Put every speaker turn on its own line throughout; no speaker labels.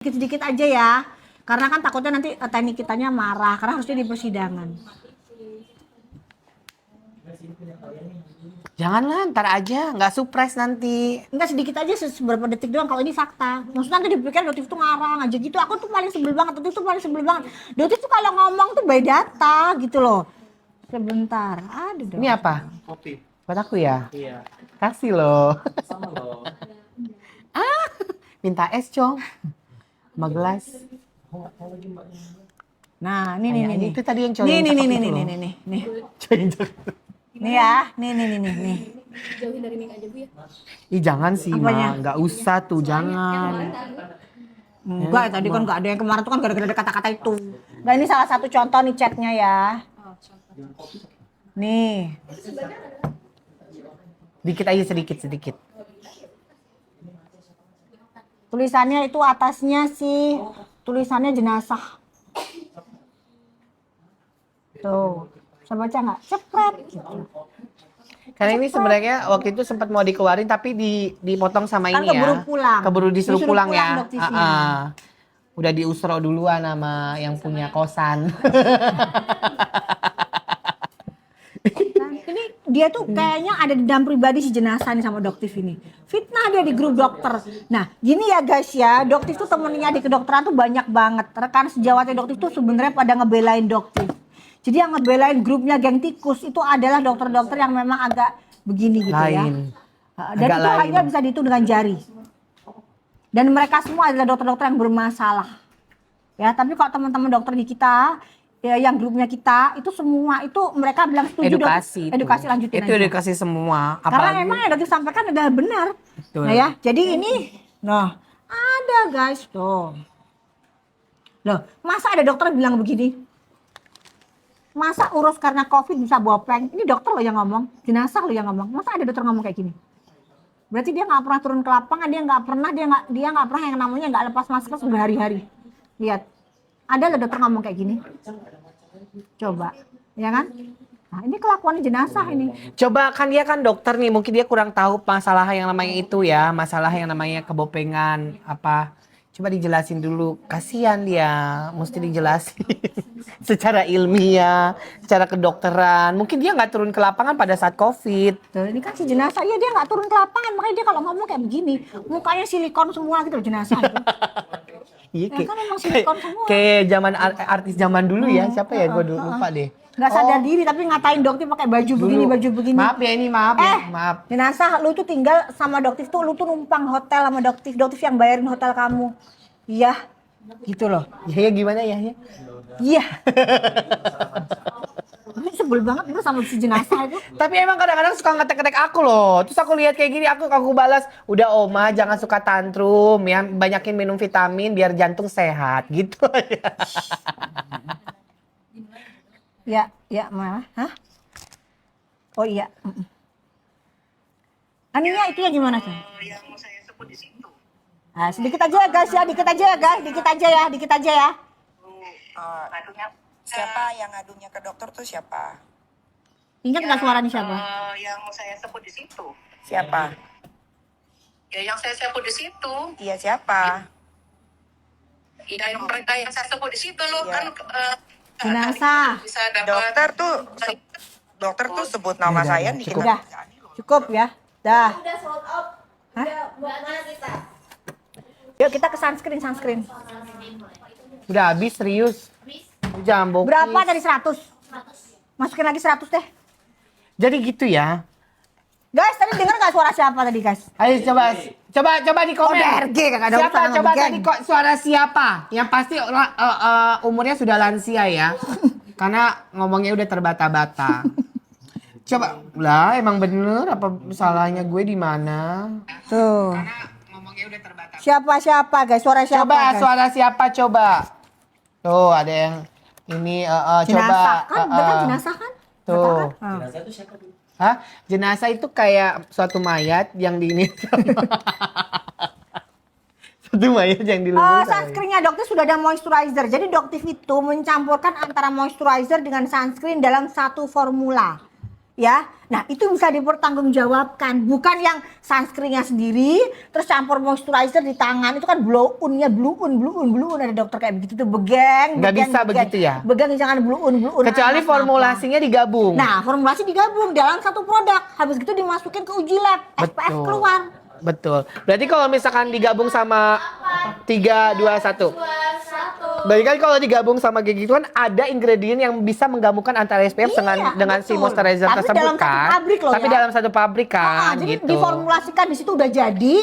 Sedikit-sedikit aja ya. Karena kan takutnya nanti teknik kitanya marah karena harusnya di persidangan.
Janganlah, ntar aja, nggak surprise nanti.
Enggak, sedikit aja beberapa detik doang kalau ini fakta. Maksudnya nanti dipikir Dotif tuh ngarang aja gitu. Aku tuh paling sebel banget, Dotif tuh paling sebel banget. Dotif tuh kalau ngomong tuh by data gitu loh. Sebentar, ada dong.
Ini apa?
Kopi.
Buat aku ya?
Iya.
Kasih loh.
Sama loh.
Minta es, Cong. 5 gelas.
Nah, nih.
Itu tadi yang cowok
Nih,
yang
nih,
cakep
nih,
itu
nih,
loh.
nih.
Cowok yang cakep.
Nih ya, nih.
Jauhin dari Ming aja Bu ya.
Ih, jangan sih,
Apanya?
Ma. Nggak usah tuh, jangan.
Enggak, tadi kan enggak ada yang kemarin tuh kan gara-gara ada kata-kata itu. Nah, ini salah satu contoh nih chatnya ya. Nih.
Dikit aja, sedikit.
Tulisannya itu atasnya sih, tulisannya jenazah. Tuh, bisa baca nggak? Cepret gitu.
Karena ini sebenarnya waktu itu sempat mau dikeluarin tapi dipotong sama
Kan
ini ya.
keburu pulang.
Keburu disuruh pulang ya.
Dok TV-nya.
Udah diusro duluan sama yang punya kosan.
Nah, ini dia tuh kayaknya ada dendam pribadi si jenazah nih sama Doktif ini. Fitnah dia di grup dokter. Nah, gini ya guys ya, Doktif tuh temennya di kedokteran tuh banyak banget. Rekan sejawatnya Doktif tuh sebenarnya pada ngebelain Doktif. Jadi yang ngebelain grupnya geng tikus itu adalah dokter-dokter yang memang agak begini gitu ya.
Lain.
Dan
Agak
itu
lain.
hanya bisa dihitung dengan jari. Dan mereka semua adalah dokter-dokter yang bermasalah. Ya, tapi kalau teman-teman dokter di kita, ya, yang grupnya kita, itu semua itu mereka bilang setuju
Edukasi.
edukasi lanjutin
Itu
aja.
edukasi semua.
Karena memang yang dokter sampaikan adalah benar.
Betul.
Nah ya, jadi ini, nah ada guys tuh. Loh, masa ada dokter bilang begini? Masa urus karena COVID bisa bopeng? Ini dokter loh yang ngomong, jenazah loh yang ngomong. Masa ada dokter ngomong kayak gini? Berarti dia nggak pernah turun ke lapangan, dia nggak pernah yang namanya nggak lepas masker berhari-hari. Lihat, ada loh dokter ngomong kayak gini. Coba, ya kan? Nah ini kelakuan jenazah ini.
Coba kan dia kan dokter nih, mungkin dia kurang tahu masalah yang namanya itu ya, masalah yang namanya kebopengan apa. Coba dijelasin dulu, kasihan dia, mesti dijelasin secara ilmiah, secara kedokteran. Mungkin dia nggak turun ke lapangan pada saat COVID.
Tuh, ini kan si jenazah, ya dia nggak turun ke lapangan, makanya dia kalau ngomong kayak begini, mukanya silikon semua gitu loh jenazah itu.
Iya,
Ya kan emang silikon semua.
kayak zaman artis zaman dulu ya, siapa ya? Gue lupa deh.
Nggak sadar diri tapi ngatain Doktif pakai baju begini, baju begini.
Maaf ya ini, maaf.
Jenazah lu tuh tinggal sama Doktif tuh, lu tuh numpang hotel sama Doktif yang bayarin hotel kamu. Iya, gitu loh.
Ya gimana ya?
Iya. Ini sebel banget gue sama si jenazah itu.
Tapi emang kadang-kadang suka ngetek-ngetek aku loh. Terus aku lihat kayak gini, aku balas, udah Oma jangan suka tantrum ya, banyakin minum vitamin biar jantung sehat gitu.
Ya, malah. Hah? Oh iya. Aninya itu ya gimana tuh?
Yang saya sebut di situ.
Nah, sedikit aja ya guys ya, dikit aja ya.
Adunya
Siapa yang ngadunya ke dokter tuh siapa?
Ingat nggak suaranya siapa?
yang saya sebut di situ.
Siapa?
Ya yang saya sebut di situ.
Iya siapa?
Ya yang mereka yang saya sebut di situ loh
Iya.
kan.
Jenazah.
Bisa dapat.
Dokter tuh sebut nama
Udah,
saya
cukup.
Udah, cukup ya. Dah.
Udah sold out.
Hah?
Mana kita?
Yuk kita ke sunscreen.
Udah habis serius. Jangan bohong.
Berapa dari 100? Masukin lagi 100 deh.
Jadi gitu ya.
Guys, tadi dengar nggak suara siapa tadi guys?
Ayo coba di komen.
ODRG kagak ada
Siapa
urusan sama
coba
geng.
tadi kok suara siapa? Yang pasti umurnya sudah lansia ya. Karena ngomongnya udah terbata-bata. Coba lah, emang bener apa salahnya gue di mana?
Tuh.
Ngomongnya udah terbata.
Siapa guys? Suara siapa?
Coba
guys?
suara siapa coba? Tuh ada yang ini coba.
Jenazah kan? Betul jenazah kan?
Tuh.
Katakan.
Jenazah itu siapa, Bu?
Hah? Jenazah itu kayak suatu mayat yang di ini. Suatu mayat yang dilumpuhkan.
Sunscreennya Doktif sudah ada moisturizer. Jadi Doktif itu mencampurkan antara moisturizer dengan sunscreen dalam satu formula. ya. Nah, itu bisa dipertanggungjawabkan, bukan yang sunscreennya sendiri terus campur moisturizer di tangan. Itu kan blow on ada dokter kayak begitu tuh, begeng.
Nggak bisa begitu ya?
Begeng, jangan blow on.
Kecuali formulasinya digabung.
Nah, formulasi digabung dalam satu produk, habis gitu dimasukin ke uji lab, SPF keluar.
Betul. Berarti kalau misalkan digabung sama 3, 2, 1. Berarti kan kalau digabung sama kayak gitu kan ada ingredient yang bisa menggabungkan antara SPF dengan si
betul.
moisturizer
Tapi
tersebut
dalam satu
kan.
pabrik loh
Tapi
ya.
dalam satu pabrik kan
Jadi
gitu.
diformulasikan di situ udah jadi,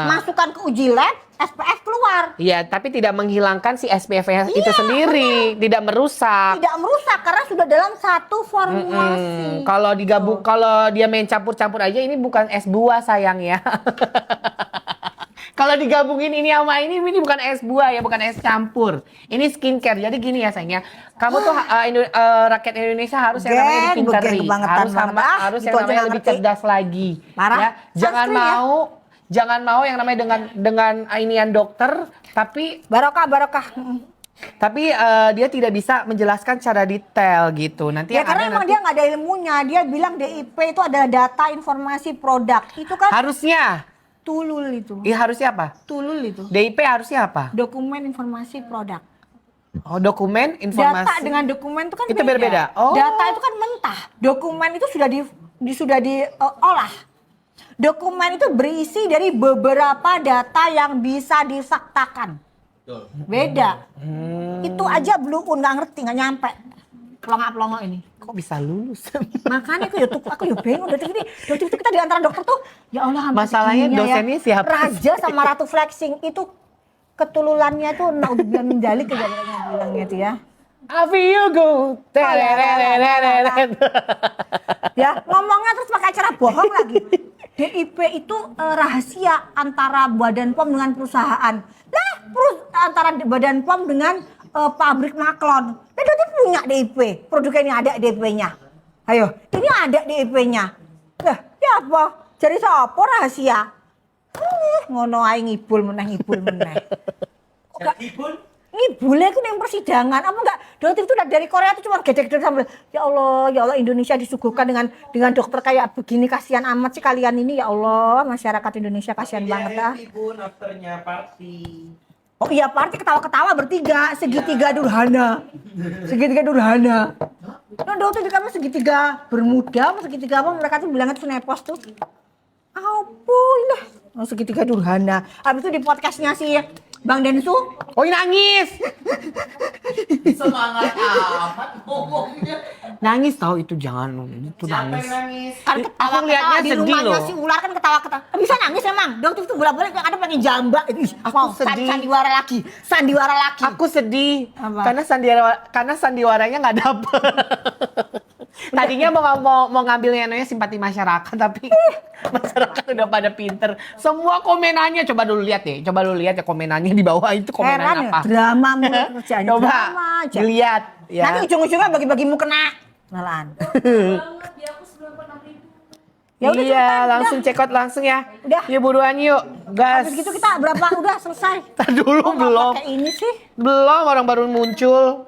masukkan ke uji lab, SPF keluar.
Iya, tapi tidak menghilangkan si SPF itu sendiri, tidak merusak.
Tidak merusak karena sudah dalam satu formulasi.
Kalau digabung, kalau dia main campur-campur aja ini bukan es buah sayang ya. Kalau digabungin ini sama ini bukan es buah ya, bukan es campur. Ini skincare. Jadi gini ya sayangnya, kamu tuh rakyat Indonesia harus yang namanya dipinteri, harus yang namanya lebih cerdas lagi.
Parah.
Ya, jangan mau yang namanya dengan inian dokter, tapi
Barokah.
tapi dia tidak bisa menjelaskan secara detail gitu. Nanti
Ya
yang
karena
ada
emang
nanti
dia nggak ada ilmunya. Dia bilang DIP itu adalah data informasi produk. Itu kan
harusnya.
tulul itu.
Iya harusnya apa?
Tulul itu.
DIP harusnya apa?
Dokumen informasi produk.
Oh, dokumen informasi.
Data dengan dokumen itu kan
Itu berbeda. Oh.
Data itu kan mentah. Dokumen itu sudah diolah. Dokumen itu berisi dari beberapa data yang bisa difaktakan. Beda. Itu aja blue nggak ngerti, nggak nyampe. Pelongo-pelongo ini.
Kok bisa lulus?
Makanya aku ya bingung. Dokter itu kita di antara dokter tuh, ya Allah. hampir
Masalahnya
segininya
dosennya siapa?
Raja sama Ratu Flexing itu ketululannya tuh naudzubillah min dzalik aja bilangnya tuh ya.
I feel you go.
Ya, ngomongnya terus pakai cara bohong lagi. DIP itu rahasia antara Badan POM dengan perusahaan. Lah, antara Badan POM dengan pabrik Maklon. Nah, dia punya DIP. Produknya ini ada DIP-nya. Ayo, ini ada DIP-nya. Lah, ya apa? Jadi siapa rahasia? Ngono ae ngibul meneh. Kok ngibulnya itu yang persidangan, apa enggak? Dokter itu dari Korea itu cuma gede-gede sambil ya Allah Indonesia disuguhkan dengan dokter kayak begini, kasihan amat sih kalian ini ya Allah, masyarakat Indonesia kasihan banget dah. Oh iya party ketawa-ketawa bertiga, segitiga durhana. Nah dokter di kamar segitiga bermuda, segitiga apa mereka tuh bilangnya tuh nepos tuh. Ampun lah, segitiga durhana. Habis itu di podcastnya si Bang Densu.
Oh nangis.
Semangat amat ngomongnya.
Nangis tahu itu jangan itu nangis.
Kan
Aku lihatnya
di
sedih
rumahnya
loh.
si ular kan ketawa-ketawa. Bisa nangis emang. Dokter itu bolak-balik kadang pengen jambak. Mau
sedih.
sandiwara lagi.
Aku sedih
Apa?
karena sandiwaranya nggak dapet. Tadinya mau ngambilnya namanya simpati masyarakat, tapi masyarakat udah pada pinter. Semua komenannya coba dulu lihat ya komenannya di bawah itu komenan
Heran ya,
apa?
drama mulu kerjaannya.
Coba
Drama aja.
dilihat ya.
Nanti ujung-ujungnya bagi-bagimu kena. Malahan.
Banget dia aku 96.000.
Ya udah
iya,
cepetan,
langsung check out langsung ya.
Udah.
Yuk buruan yuk, gas.
Habis gitu kita berapa udah selesai.
Tar dulu
Kok nggak
belum.
pakai ini sih.
Belum, orang baru muncul.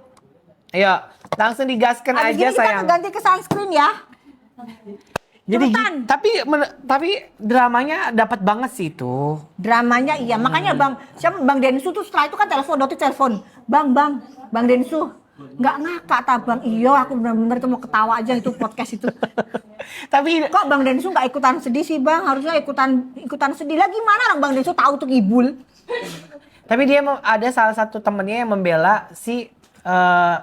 Ayo, langsung digaskan
Habis
aja
gitu kita
sayang.
ganti ke sunscreen ya.
Jadi
Cepetan.
tapi dramanya dapat banget sih itu.
Dramanya iya, makanya Bang Densu tuh setelah itu kan telepon. Bang Densu. Nggak ngakak Bang. Iya, aku benar-benar itu mau ketawa aja itu podcast itu.
Tapi
Kok Bang Densu nggak ikutan sedih sih Bang? Harusnya ikutan sedih. Lah gimana orang Bang Densu tahu tuh ngibul?
tapi dia ada salah satu temennya yang membela si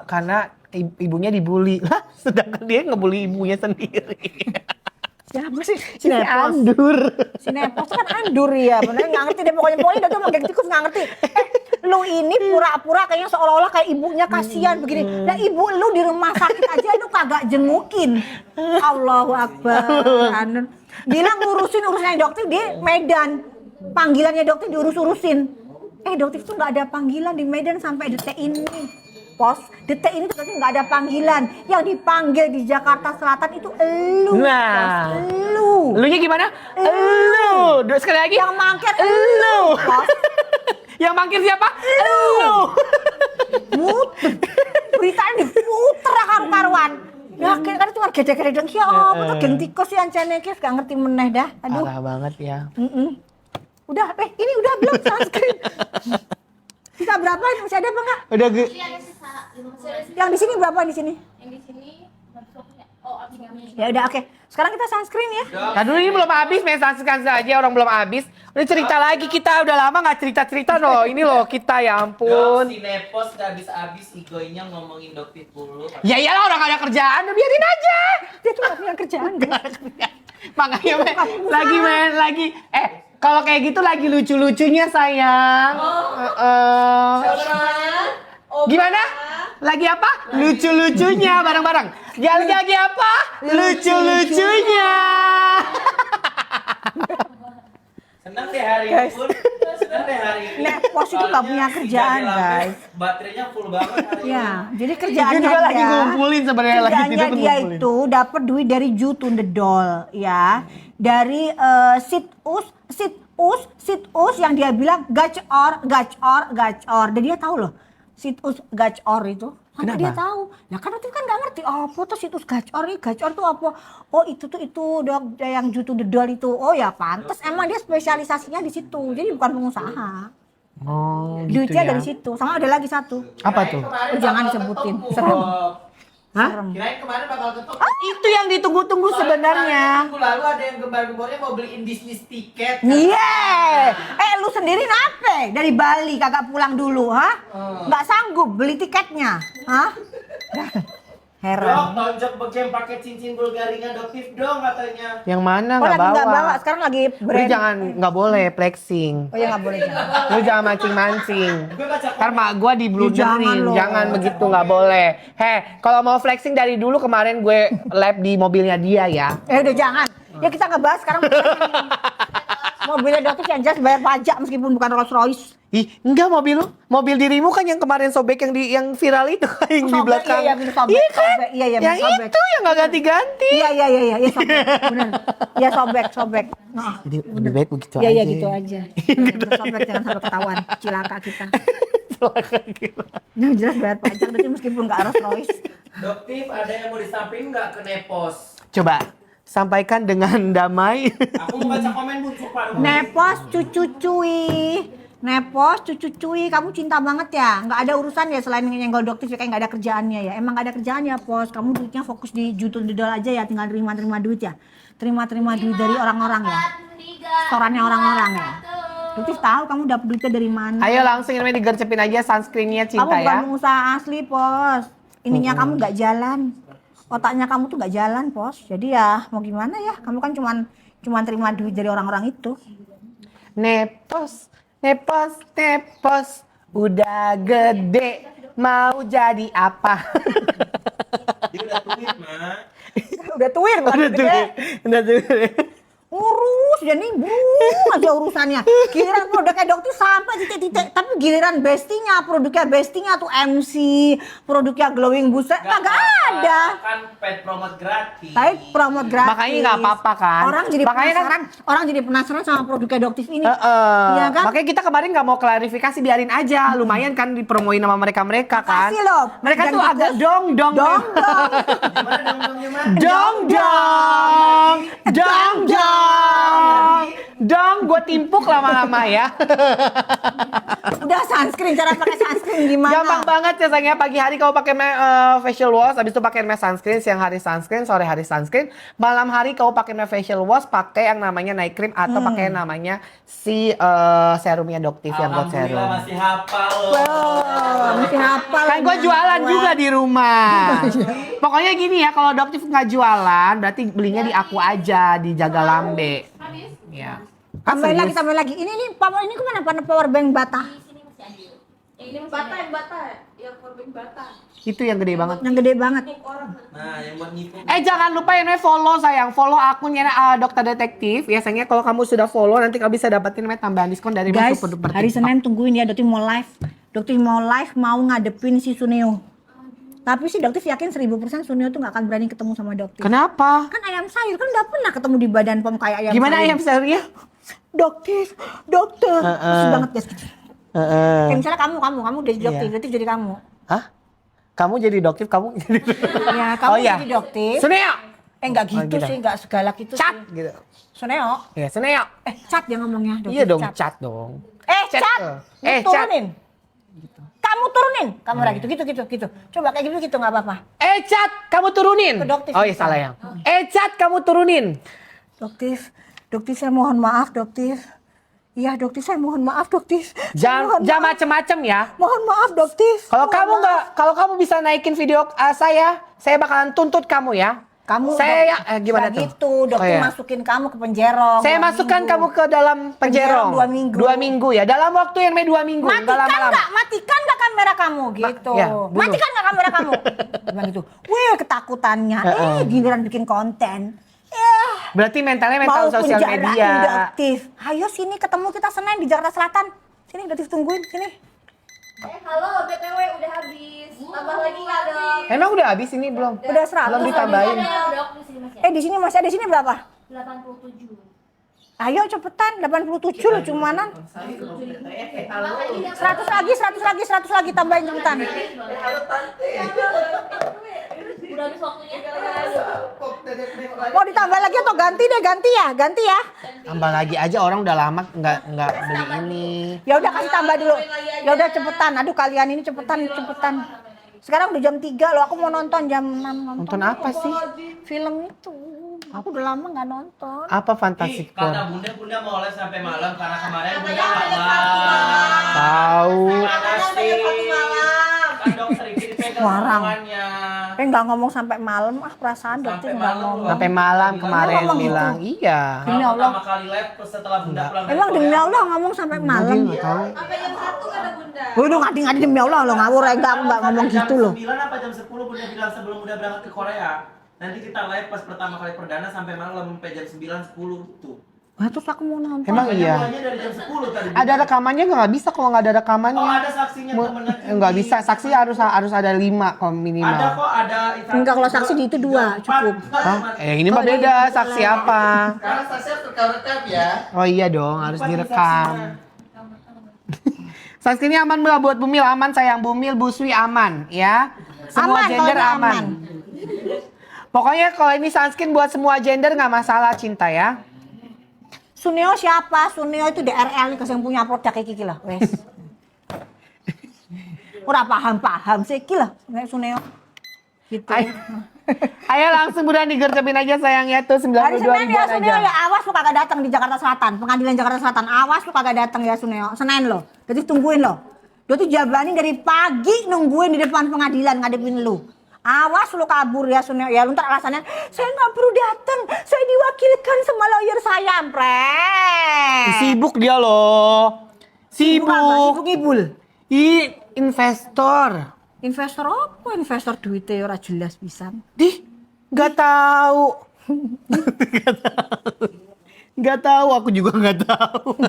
karena ibunya dibully. Lah, sedangkan dia ngebully ibunya sendiri.
Siapa sih?
Si Andur.
Si Nepos tuh kan andur ya, bener nggak ngerti deh pokoknya dia tuh manggil tikus nggak ngerti. Lu ini pura-pura kayaknya seolah-olah kayak ibunya kasihan begini. Nah ibu lu di rumah sakit aja lu kagak jengukin. Allahu Akbar. Bilang urusannya dokter di Medan. Panggilannya dokter diurus-urusin. Dokter itu nggak ada panggilan di Medan sampai detik ini. Pos, detik ini ternyata nggak ada panggilan. Yang dipanggil di Jakarta Selatan itu elu.
Nah.
Pos, elu.
Lunya gimana? Elu. Sekali lagi.
Yang mangkir
Elu.
Pos.
Yang mangkir siapa? Elu.
Muter. Beritanya diputer kan karuan. Ya kan cuma gede-gede dong ya apa geng tikus yang cene iki gak ngerti meneh dah. Aduh.
Parah banget ya.
Udah, ini udah belum sunscreen. Sisa berapa ini? Masih ada apa enggak?
Udah
Yang di sini berapa di sini?
Yang di sini nanti aku punya. Oh, abis ngambil.
Ya udah oke. Sekarang kita sunscreen ya.
Nah dulu ini belum habis, mensaksikan saja orang belum habis. Udah cerita lagi kita, udah lama nggak cerita-cerita loh. Ini loh kita ya
Dok,
ampun.
si Nepos gak habis-habis igoinya ngomongin Doktif dulu.
Ya iyalah orang gak ada kerjaan, udah biarin aja.
Dia tuh gak punya kerjaan guys.
Makanya lagi. Kalau kayak gitu lagi lucu-lucunya sayang. Gimana? Lagi apa? Lucu-lucunya bareng-bareng. Lagi apa? Lucu-lucunya.
Senang deh hari ini pun. Senang deh hari ini.
Nepos itu gak punya kerjaan,
Soalnya si
guys.
Jade Baterainya full banget hari ini.
Ya, jadi
Dia
kerjaannya
juga lagi
dia.
ngumpulin sebenarnya lagi
Kerjaannya
tidur tuh
dia
ngumpulin.
itu dapat duit dari Ju to the Doll ya. Dari sit us yang dia bilang gacor. Dan dia tahu loh. Sit us gacor itu. Kenapa? Dia tahu. Ya kan waktu itu kan gak ngerti apa tuh sit us gacor ini. Gacor tuh apa? Oh itu dok yang Ju to the Doll itu. Oh ya pantes emang dia spesialisasinya di situ. Jadi bukan pengusaha.
Oh, gitu
Duitnya
ya.
dari situ. Sama ada lagi satu.
Apa tuh?
Oh, jangan disebutin. Serem. Hah?
Kirain kemarin bakal ketemu.
Itu yang ditunggu-tunggu sebenarnya.
Minggu lalu ada yang gembar-gembornya mau beliin bisnis tiket.
Iya. Lu sendiri nape? Dari Bali kagak pulang dulu, ha? Nggak sanggup beli tiketnya, ha?
Dok,
Heran.
tonjok begen pakai cincin Bulgarinya Doktif dong katanya.
Yang mana
Oh
nggak
lagi nggak
bawa?
bawa, sekarang lagi
Lu
brand.
jangan nggak boleh flexing.
Oh ya nggak boleh jangan.
Lu jangan mancing-mancing.
Gue baca
Ntar mak gua
Jangan
dibluderin,
loh.
jangan begitu nggak boleh. Kalau mau flexing dari dulu kemarin gue lab di mobilnya dia ya.
Udah jangan. Ya kita ngebahas sekarang. Mobilnya dokter yang jelas bayar pajak meskipun bukan Rolls Royce.
Ih, enggak mobil dirimu kan yang kemarin sobek yang viral itu yang di
Sobek,
belakang.
iya, bener, sobek,
Iya kan?
sobek, iya,
yang
bener, sobek.
itu yang nggak ganti-ganti.
Iya sobek, bener. Iya sobek. Nah,
Jadi lebih baik begitu aja.
iya gitu aja. Sobek jangan sampai ketahuan cilaka kita. Nah jelas bayar pajak berarti meskipun nggak Rolls Royce.
Doktif ada yang mau disampaikan nggak ke Nepos?
Coba sampaikan dengan damai.
Aku mau baca komen Bu, sumpah.
Nepos cucu cuy, kamu cinta banget ya? Nggak ada urusan ya selain nyenggol doktif ya, kayak nggak ada kerjaannya ya? Emang nggak ada kerjaan ya Pos? Kamu duitnya fokus di jutul didol aja ya, tinggal terima duit ya? Terima duit dari orang-orang ya? Setorannya orang-orang ya? Doktif tahu kamu dapat duitnya dari mana?
Ayo langsung ini digercepin aja sunscreennya
Kamu
Cinta
bukan
ya.
pengusaha asli Pos. Ininya kamu nggak jalan. Otaknya kamu tuh nggak jalan Pos. Jadi ya mau gimana ya? Kamu kan cuman terima duit dari orang-orang itu.
Nepos, udah gede, mau jadi apa?
Dia udah tuit, Mak.
Udah tuir bukan gede.
Udah tuir.
Urus jadi aja urusannya. Giliran produknya dokter sampai titik-titik, tapi giliran bestinya tuh MC, produknya glowing booster kagak ada.
Kan paid promote gratis.
Tapi promote gratis.
Makanya nggak apa-apa kan?
Orang jadi
Makanya kan-
orang jadi penasaran sama produknya dokter ini. Iya kan?
Makanya kita kemarin nggak mau klarifikasi, biarin aja. Lumayan kan dipromoin sama mereka kan.
Makasih loh.
Mereka
Dan
tuh
gitu-
agak dong.
Gimana dong-dongnya, Mak?
Dong, gue timpuk lama-lama ya.
Udah sunscreen, cara pakai sunscreen gimana?
Gampang banget ya sayangnya, pagi hari kau pakai facial wash, habis itu pakai mask sunscreen, siang hari sunscreen, sore hari sunscreen, malam hari kau pakai facial wash, pakai yang namanya night cream atau pakai yang namanya si serumnya Doktif yang buat
Alhamdulillah
serum.
masih hafal loh.
Mesti hafal.
Kan gue jualan juga di rumah. Pokoknya gini ya, kalau Doktif nggak jualan, berarti belinya di aku aja, di Jaga Lambe. Ya.
Tambahin lagi. Ini kemana? Power bank Bata.
Di sini masih ada. Yang ini masih ada. Bata. Yang korban bata.
Itu yang gede banget.
Yang gede banget.
Nah, yang buat nipu.
Jangan lupa ya follow sayang, follow akunnya Dokter Detektif. Biasanya kalau kamu sudah follow nanti kamu bisa dapetin tambahan diskon dari
Guys,
Super Duper
hari
TikTok.
Senin tungguin ya Dokter mau live. Dokter mau live mau ngadepin si Suneo. Tapi si Dokter yakin 1000% Suneo tuh gak akan berani ketemu sama Dokter.
Kenapa?
Kan ayam sayur kan udah pernah ketemu di badan pom kayak ayam
Gimana
sayur.
ayam sayurnya?
Dokter. Terus banget guys. Kayak misalnya kamu dari Dokter,
Iya.
Dokter jadi kamu.
Hah? Kamu jadi doktif, kamu jadi
Ya, kamu
Oh, iya.
jadi doktif.
Suneo.
Enggak gitu
gitu.
sih, enggak segalak itu
Cat
sih.
gitu.
Suneo.
Ya, Suneo.
Cat ya ngomongnya. doktif
Iya dong,
cat.
cat dong.
Cat.
Cat.
Lu
Cat.
turunin. Kamu turunin. Kamu gitu, gitu. Coba kayak gitu nggak apa-apa.
Cat, kamu turunin.
Ke doktif
Oh iya,
bisa.
salah ya. Cat, kamu turunin.
Doktif saya mohon maaf, doktif. Iya, doktif saya mohon maaf, doktif. Saya
Jangan
mohon maaf.
macem-macem ya.
Mohon maaf, doktif.
Kalau
Mohon
kamu
maaf.
nggak, kalau kamu bisa naikin video saya bakalan tuntut kamu ya.
Kamu
gimana
nggak
tuh?
gitu, dokter
Oh, iya.
masukin kamu ke penjerong.
Saya
2
masukkan
minggu.
kamu ke dalam penjerong.
2 minggu.
2 minggu ya. Dalam waktu yang 2 minggu. nggak lama-lama.
Matikan nggak kamera kamu gitu.
ya, dulu.
Matikan nggak kamera kamu. Bilang gitu. Wih, ketakutannya. Giliran bikin konten.
Berarti mental
Mau
sosial
penjarain
media.
doktif. Ayo sini ketemu kita Senin di Jakarta Selatan. Sini doktif tungguin sini.
Halo, BTW udah habis. Tambah lagi nggak dong?
Emang udah habis ini belum?
Udah 100.
Belum ditambahin.
Dok, di sini masih
Di sini masih ada, di sini berapa?
87.
Ayo cepetan, 87 loh cumanan. 100 lagi tambahin cepetan.
Udah habis waktunya.
Mau ditambah lagi atau ganti deh, ganti ya.
Tambah lagi aja, orang udah lama nggak beli ini.
Ya udah kasih tambah dulu. Ya udah cepetan. Aduh kalian ini cepetan. Sekarang udah jam 3 loh, aku mau nonton jam 6
Nonton apa sih?
film itu. Aku udah lama nggak nonton.
Apa Fantastic Four?
Kata bunda mau les sampai malam karena kemarin bunda nggak mau.
Tahu.
Mana sih? Kan dokter ini dipegang
Warang.
omongannya.
Nggak ngomong sampai malam, perasaan dokter
Sampai
nggak
malam
ngomong.
Sampai malam kemarin
ngomong
bilang iya.
Demi
Kalau
Allah.
pertama kali live setelah bunda pulang dari
Emang demi
Korea.
Allah ngomong sampai malam.
Nggak tahu.
Sampai jam 1 kata Bunda.
Waduh ngadi-ngadi demi Allah lo ngawur enggak, aku nggak ngomong gitu loh.
Jam 9 apa jam 10 bunda bilang sebelum bunda berangkat ke Korea. Nanti kita live pas pertama kali perdana sampai malam sampai jam 9-10 tuh.
Wah, terus aku mau nonton.
Emang
Makanya
iya.
mulainya dari jam 10 tadi.
Ada rekamannya nggak bisa kalau nggak ada rekamannya.
Oh, ada saksinya temennya.
Nggak bisa, saksi harus ada 5 kalau minimal.
Ada kok, ada.
Enggak, kalau saksi di itu 2 cukup.
Hah? Ini mah beda, saksi apa?
Karena saksi harus rekam ya.
Oh iya dong, harus direkam. Sunscreen aman nggak buat Bumil? Aman sayang, Bumil, Buswi aman ya. Semua
Aman,
gender
kalau
aman.
aman.
Pokoknya kalau ini sunscreen buat semua gender nggak masalah cinta ya.
Suneo siapa? Suneo itu DRL nih yang punya produk kayak gini lah, wes. Ora paham sih iki lah, nek Suneo. Gitu.
Ayo langsung udah digercepin aja sayang ya tuh 92
Hari Senin
ribuan
ya Suneo
aja.
ya, awas lu kagak datang di Jakarta Selatan, pengadilan Jakarta Selatan. Awas lu kagak datang ya Suneo. Senin lo. Jadi tungguin lo. Dia tuh jabani dari pagi nungguin di depan pengadilan ngadepin lu. Awas lu kabur ya Suneo ya, lu ntar alasannya saya nggak perlu datang, saya diwakilkan sama lawyer saya, Mpre.
Sibuk dia loh. Sibuk.
Sibuk ibul.
Investor.
Investor apa? Investor duitnya ora jelas pisan.
Dih, nggak tahu. Nggak tahu, aku juga nggak tahu.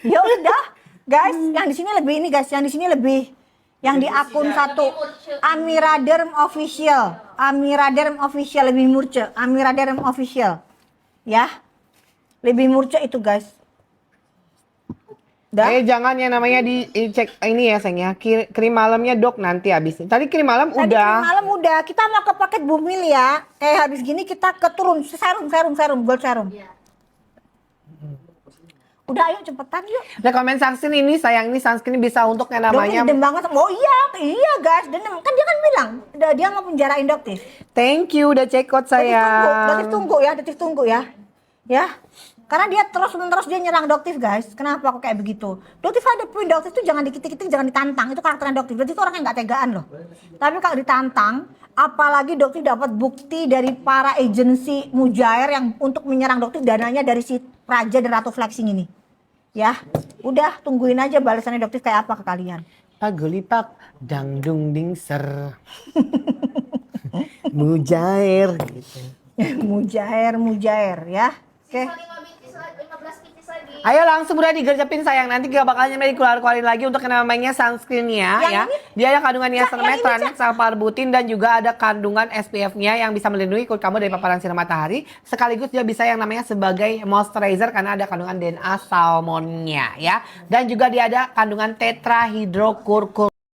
Ya udah, guys, yang di sini lebih ini guys, yang di sini lebih yang di akun satu Amiraderm official, Amiraderm official lebih murce, Amiraderm official, ya, lebih murce itu guys. Dah.
Jangan yang namanya dicek ini ya sayang ya. Krim malamnya dok nanti habis. Tadi krim malam
Tadi
udah.
malam udah, kita mau ke paket Bumil ya. Kayak habis gini kita ke turun serum, gold serum. Udah ayo cepetan yuk.
Rekomen sunscreen ini sayang, ini sunscreen bisa untuk yang namanya.
Dokter dendam banget. Oh iya guys, dendam. Kan dia kan bilang, dia mau penjarain dokter.
Thank you udah check out sayang.
Detik tunggu ya. Ya. Karena dia terus-menerus dia nyerang doktif guys. Kenapa kok kayak begitu? Doktif ada poin, doktif itu jangan dikit-dikit, jangan ditantang. Itu karakternya doktif. Doktif itu orang yang nggak tegaan loh. Tapi kalau ditantang, apalagi doktif dapat bukti dari para agensi mujair yang untuk menyerang doktif, dananya dari si Praja dan Ratu Flexing ini. Ya, udah tungguin aja balasannya doktif kayak apa ke kalian.
Pagulipak dangdung dingser. Mujair gitu.
Mujair ya. Oke.
15 picis lagi.
Ayo langsung udah digercepin sayang, nanti gak bakal nyampe dikeluarin lagi untuk yang namanya sunscreen-nya
Yang
ya.
ini?
Dia ada kandungan niacinamide,
yang ini,
tranix, salparbutin dan juga ada kandungan SPF-nya yang bisa melindungi kulit kamu dari paparan sinar matahari. Sekaligus dia bisa yang namanya sebagai moisturizer karena ada kandungan DNA salmonnya ya. Dan juga dia ada kandungan tetrahidrokurkur.